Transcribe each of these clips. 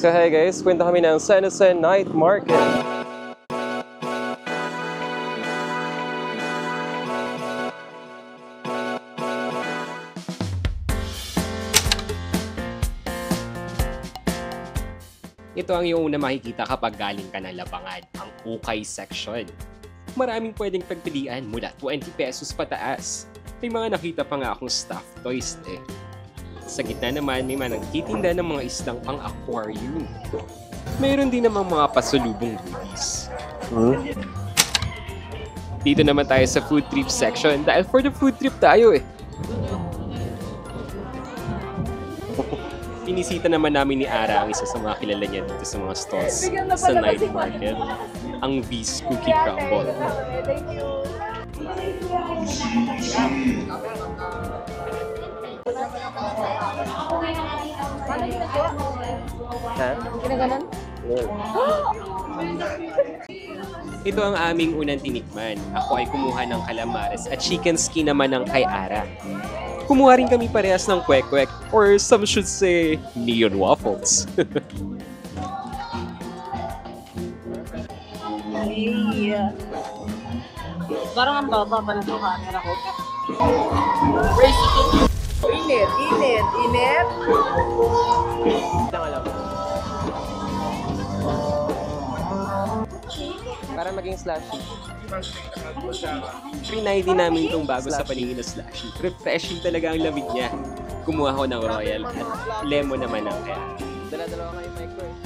So hey guys, punta kami ng San Jose Night Market. Ito ang iyong una makikita kapag galing ka ng Labangan, ang ukay section. Maraming pwedeng pagpilian mula 20 pesos pataas. May mga nakita pa nga akong stuffed toys eh. Sa gitna naman may mga nagtitinda ng mga isdang pang aquarium. Mayroon din namang mga pasalubong goodies. Dito naman tayo sa food trip section dahil for the food trip tayo eh. Inisita naman namin ni Ara ang isa sa mga kilala niya dito sa mga stalls sa night market, ang V's Cookie Crumble. Ginaganon? Ito ang aming unang tinikman. Ako ay kumuha ng calamares at chicken skin naman ng kay Ara. Kumuha rin kami parehas ng kwek-kwek or some should say neon waffles. Parang ang baba pa ng camera ko. Init, init, init. Para maging slushy. Trinay din namin itong bago sa paningin na slushy. Refreshing talaga ang lamig niya. Kumuha ko ng royal at lemon naman ang kaya. Dala-dalawa kayo micro eh.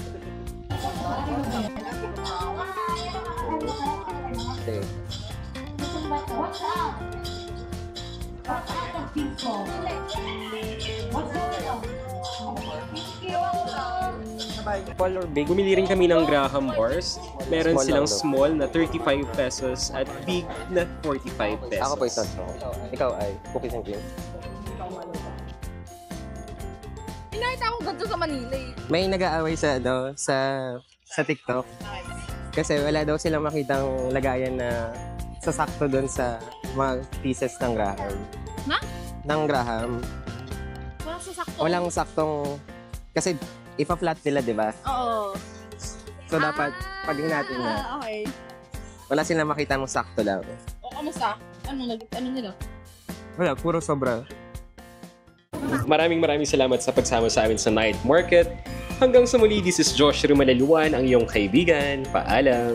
Okay. Small or big? Bumili rin kami ng Graham bars. Meron silang small na 35 pesos at big na 45 pesos. Ako po ito. Ikaw ay cookies and cream. Pinakita ako ganito sa Manila eh. May nag-aaway sa TikTok. Kasi wala daw silang makitang lagayan na sasakto doon sa mga pieces ng Graham. Na? Ng Graham. Walang sasakto. Walang saktong... Kasi ipa-flat nila, di ba? Oo. So dapat paging natin na Okay. wala silang makita ng sakto lang. O, kamusta? Ano nila? Wala, puro sobra. Maraming salamat sa pagsama sa amin sa night market. Hanggang sa muli, this is Josh Rumalaluan, ang iyong kaibigan. Paalam!